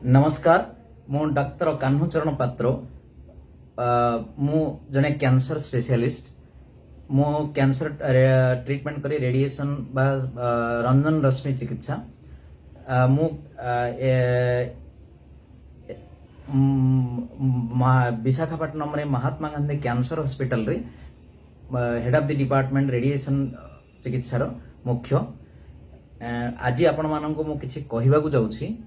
नमस्कार मु डॉक्टर कान्हूचरण पात्र मु जने कैंसर स्पेशलिस्ट मु कैंसर ट्रीटमेंट करी रेडिएशन बा रंजन रश्मि चिकित्सा मु विशाखापट्टनम रे महात्मा गांधी कैंसर हॉस्पिटल रे head of the department radiation चिकित्सार मुख्य आज आपण मानक मु किछि कहिबाकू जाउछि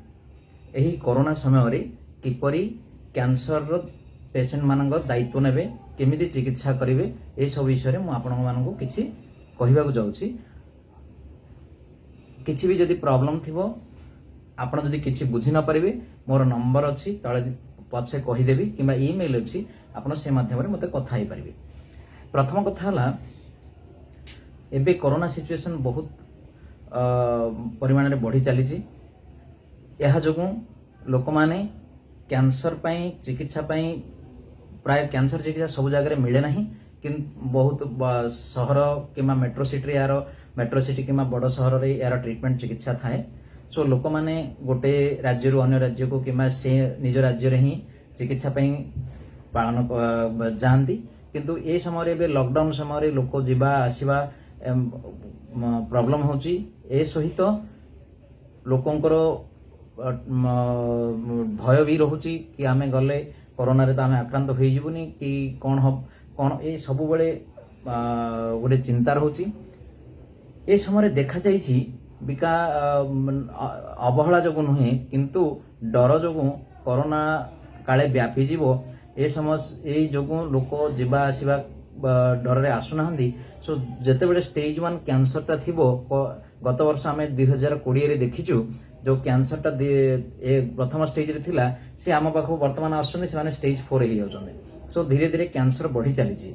एही कोरोना समय रे किपरि कैंसर पेशेंट मानक दायित्व नेबे केमिति चिकित्सा करिवे ए सब विषय मु आपण मानक किछि कहिबाकू जाउछि किछि भी जदि प्रॉब्लम थिबो आपण जदि किछि बुझि न परिबे मोर नंबर अछि तळे पछे कहि देबी किबा ईमेल अछि आपण से माध्यम रे मते कथा ही परिबे। प्रथम कथा हला एबे कोरोना सिचुएशन बहुत परिमाण रे बढ़ी चली छी यह जो लोक माने कैंसर पाई चिकित्सा पाई प्राय कैंसर चिकित्सा सब जगह मिले ना कि बहुत सहर कि मेट्रो सिटी यार मेट्रो सिटी कि बड़ सहर रे यार ट्रीटमेंट चिकित्सा थाए सो लोक माने गोटे राज्य रु अन्य राज्य को कि से निज राज्य रे ही चिकित्सा पाई पालन जाती किंतु ए समय रे लॉकडाउन समय लोक जीवा आसीबा प्रॉब्लम होची ए सहित लोकंकर भय भी रोची कि आमे गले कोरोना रे तो आमे आक्रांत हो जीवनी कि कौन ए सब बेले गोटे चिंता रोची ए समय देखा जाइछि बिका अवहेला जो नुहे किंतु डर जो कोरोना काले व्यापी जीव ए समस्या ए जो लोक जीवा आसीबा डर रे आसुना सो जेते बेले स्टेज 1 कैंसर टा थिबो गत वर्ष आमे 2020 रे देखिचु जो कैंसर टा प्रथम स्टेज रे थिला से आम पाखु वर्तमान आसुनी से माने स्टेज 4 ही होचंदे सो धीरे धीरे कैंसर बढ़ी चली छी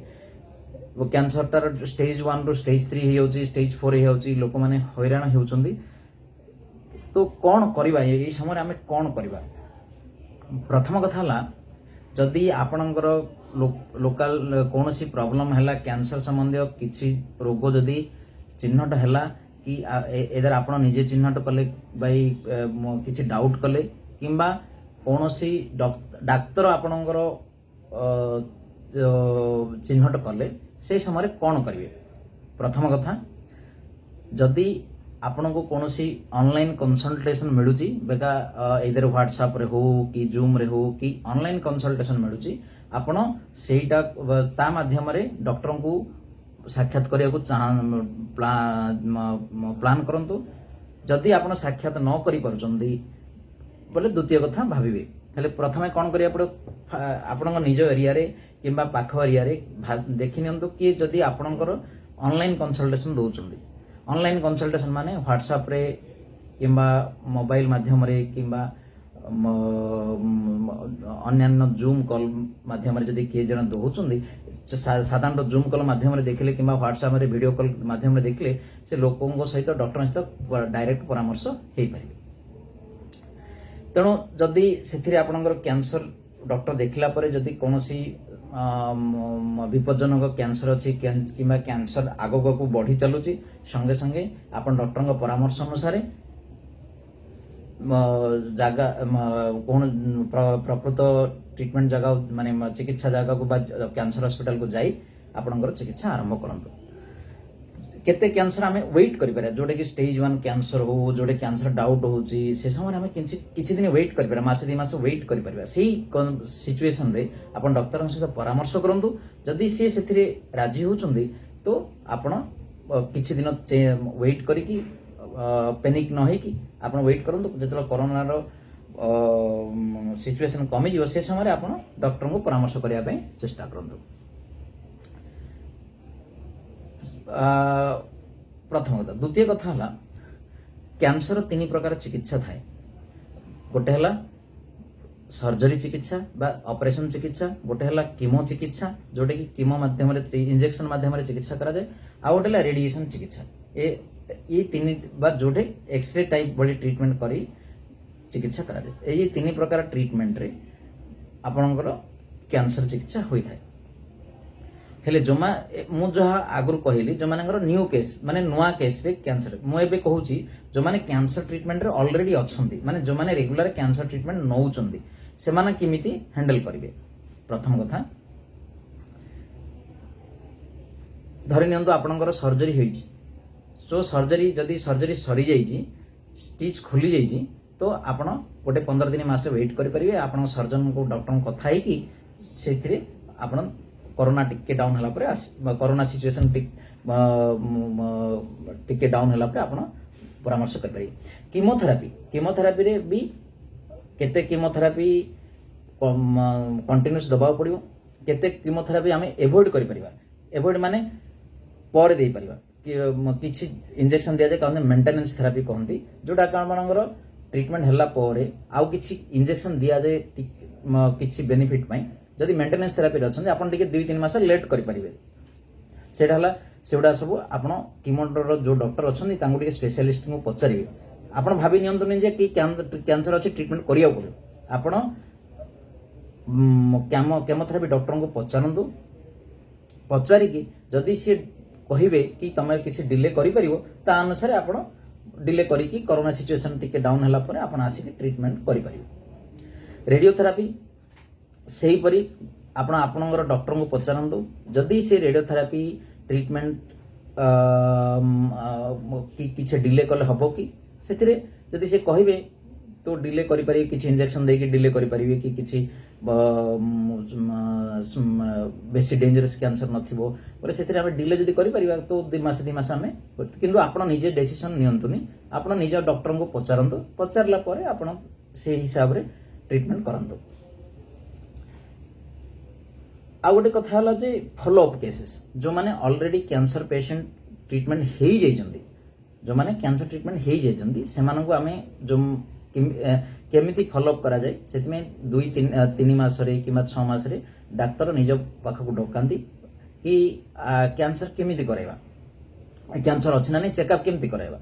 वो कैंसर टार स्टेज 1 रो स्टेज 3 ही होची स्टेज 4 ही होची लोक माने हैरान होचंदी तो कोन करबा ए समय आमे कोन करबा। प्रथम कथा हला जदि आपणकर लोकल कौन सी प्रॉब्लम है कैंसर संबंधी किसी रोग जदि चिन्हट है कि एदर आप निजे चिन्हट कले बाई किसी डाउट कले किंबा कौन सी डाक्तर आपणकर चिन्हट कले से समय कौन करेंगे। प्रथम कथा जदि आपण को कौन सी ऑनलाइन कंसल्टेशन मिलूची बेका इधर व्हाट्सएप रे हो कि जूम रे हो कि ऑनलाइन कंसल्टेशन मिलूची आपण सेटा ता माध्यम रे डॉक्टर को साक्षात करिया को प्लान करंतु जदि आपण साक्षात न करि परचंदी बोले द्वितीय कथा भाबिबे हेले प्रथमे कोन करिया पड़ो आपण निज एरिया रे किंबा पाख एरिया रे देखि नियंतु कि जदि आपणकर ऑनलाइन कंसल्टेशन दोचंदी ऑनलाइन कंसल्टेशन माने व्हाट्सएप रे किंबा मोबाइल माध्यम रे किंबा अन्यान्य जूम कॉल माध्यम रे जदि किए जन दोचंदी साधारण जूम कॉल माध्यम रे देखले किंबा व्हाट्सएप रे वीडियो कॉल माध्यम रे देखले से लोकंग सहित डॉक्टर सहित डायरेक्ट परामर्श हेई परिबे। तेणु जदि सेथिरे आपनकर कैंसर डॉक्टर देखला परे जदि कोनोसी विपज्जनक कैंसर अच्छी कि कैंसर आगक को बढ़ी चलुची संगे संगे आप डॉक्टर परामर्श अनुसार जगह कौन प्रकृत ट्रीटमेंट जगह माने चिकित्सा जगह को कैंसर हॉस्पिटल को जाई आपनकर चिकित्सा आरंभ करंतु। केते कैंसर आमे वेट करि पारे जोडे कि स्टेज 1 कैंसर हो जोडे कैंसर डाउट होची से समय आमे किछि दिन वेट करि पारे मासे 2 मास वेट करि पारे सेही सिचुएशन रे आपण डॉक्टर से परामर्श करंतु जदि से सेथिरे राजी होचंदी तो आपण किछि दिन वेट करि कि पैनिक न होई कि आपण वेट करंतु जेतला कोरोना रो सिचुएशन कमी जिवो से समय आपण डॉक्टर को परामर्श करिया पय चेष्टा करंतु। प्रथम कथा द्वितीय कथा हला कैंसर 3 प्रकार चिकित्सा थाए गोटे हला सर्जरी चिकित्सा बा ऑपरेशन चिकित्सा गोटे हला कीमो चिकित्सा जोटे कि कीमो माध्यम रे इंजेक्शन माध्यम रे चिकित्सा करा जाए आ गोटे हला रेडिएशन चिकित्सा ये 3 बा जोटे एक्सरे टाइप बॉडी ट्रीटमेंट करी चिकित्सा करा जाए ये 3 प्रकार ट्रीटमेंट रे आपनकर कैंसर चिकित्सा होई थाए। हेले जोमा मु जहा आगुर कहली जो मानकर न्यू केस माने नुआ केस रे कैंसर मु एबे कहूची जो माने कैंसर ट्रीटमेंट रे ऑलरेडी अछंती माने जो माने रेगुलर कैंसर ट्रीटमेंट नौचंती से माने किमिति हैंडल करिवे। प्रथम कथा धरि नियंतु आपनकर सर्जरी होईची सो सर्जरी जदी सर्जरी सरी जाईची स्टिच खोली जाईची तो आपण गोटे 15 दिन मासे वेट करि परिबे आपण सर्जन को डॉक्टर को कथा कि सेथिरे आपण कोरोना टिके डाउन हला परे कोरोना सिचुएशन टिके डाउन हला परे आपण परामर्श कर पारि। कीमोथेरापी रे भी केते कीमोथेरापी कंटीन्यूअस दबा पड़िबो केते कीमोथेरापी आमे एवॉइड करि परिबा एवॉइड माने पर दे परिबा किछि इंजेक्शन दिया जाय कहते मेंटेनेंस थेरापी कहंती जोटा कामनगर ट्रीटमेंट हला परे आउ किछि इंजेक्शन दिया जाय किछि बेनिफिट पई जदि मेंटेनेंस थेरापी रछन आपण टिके 2-3 मास लेट करि परिबे सेटा हला सेउडा सब आपण कीमोटर जो डॉक्टर अछन तांगु टिके स्पेशलिस्ट को पचारिबे आपण भाबी नियंतु नै जे कि कैंसर अछि ट्रीटमेंट करिया पड़े आपण केमोथेरापी डॉक्टर को पचारंतु पचारि कि जदि से कहिबे कि तमे किछि डिले करि परिबो ता अनुसार आपण डिले करी कि कोरोना सिचुएशन टिके डाउन हला परे आपण आसी कि ट्रीटमेंट करि परिबे। रेडियोथेरापी सेही परी आपण आपनकर डॉक्टर को पचारंतु जदि से रेडियोथेरापी ट्रीटमेंट किछि डिले कले हबो कि सेथिरे जदि से कहिबे तो डिले करि पारि किछि इंजेक्शन दे कि डिले करि परिबे कि किछि बेसी डेंजरस कैंसर नथिबो पर सेथिरे हम डिले जदि करि परिबा तो 2 मास हमें किंतु आपण निजे डिसीजन नियंतुनी आपण निजे डॉक्टर को पचारंतु पचारला परे आपण से हिसाब रे ट्रीटमेंट करंतु। आ गोटे कथा हला जे फॉलो अप केसेस जो माने ऑलरेडी कैंसर पेशेंट ट्रीटमेंट हेई जाइछंती जो माने कैंसर ट्रीटमेंट हेई जाइछंती से मानन को हमें जो केमिति फॉलो अप करा जाय सेति में 2-3 मास रे किमा 6 मास रे डाक्टर निज पाख को डकांती कि कैंसर केमिति करैबा कैंसर अछि ना नै चेकअप केमिति करैबा।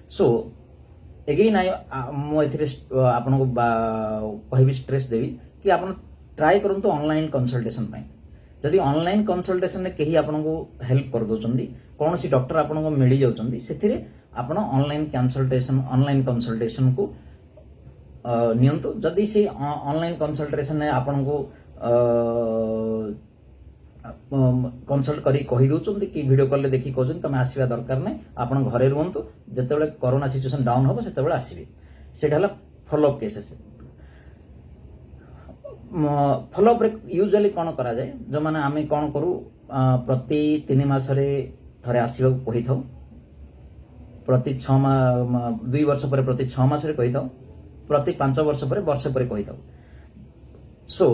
सो एगेन मो एथिरे आपन को कहबी स्ट्रेस देबी कि आपन ट्राई करंतु ऑनलाइन कंसल्टेशन पई जदि ऑनलाइन कंसल्टेशन ने केही आपन को हेल्प कर दोचंदी कोनोसी डॉक्टर आपन को मिली जाउचंदी सेथिरे आपन ऑनलाइन कंसल्टेशन को नियंतु जदि से ऑनलाइन कंसल्टेशन ने आपन को कंसल्ट करी कहि दोचंदी कि वीडियो कॉल ले देखि कहउचंदी तमे आसीबा दरकार नै आपन घरे रहंतु जेतेबेले कोरोना सिचुएशन डाउन होबो सेतेबेले आसीबे सेटा हला follow up cases. Follow up रे यूजुअली कोन करा जाय जो माने आमे कोन करू प्रति 3 मास रे थरे आसीबा को कहि थाउ प्रति 2 वर्ष पर प्रति 6 मास रे कहि थाउ प्रति 5 वर्ष पर वर्ष पर कहि थाउ। सो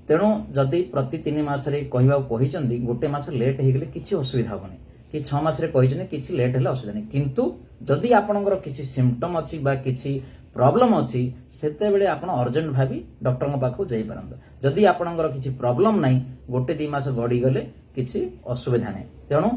तेणु जदि प्रति 3 मास रे कहिबा कहिचंदी गोटे मास लेट हे गेले किछि असुविधा होबनी कि 6 मास रे कहिचंदी किछि लेट हेला असुविधा नै किंतु जदि आपनकर किछि सिम्पटम अछि बा किछि प्रॉब्लम अछि सेते बेले आपण अर्जेंट भाबी डॉक्टर को पाखु जाई परंत जदि आपनकर किछि प्रॉब्लम नै गोटे 2 मास गडी गले किछि असुविधा नै तेणु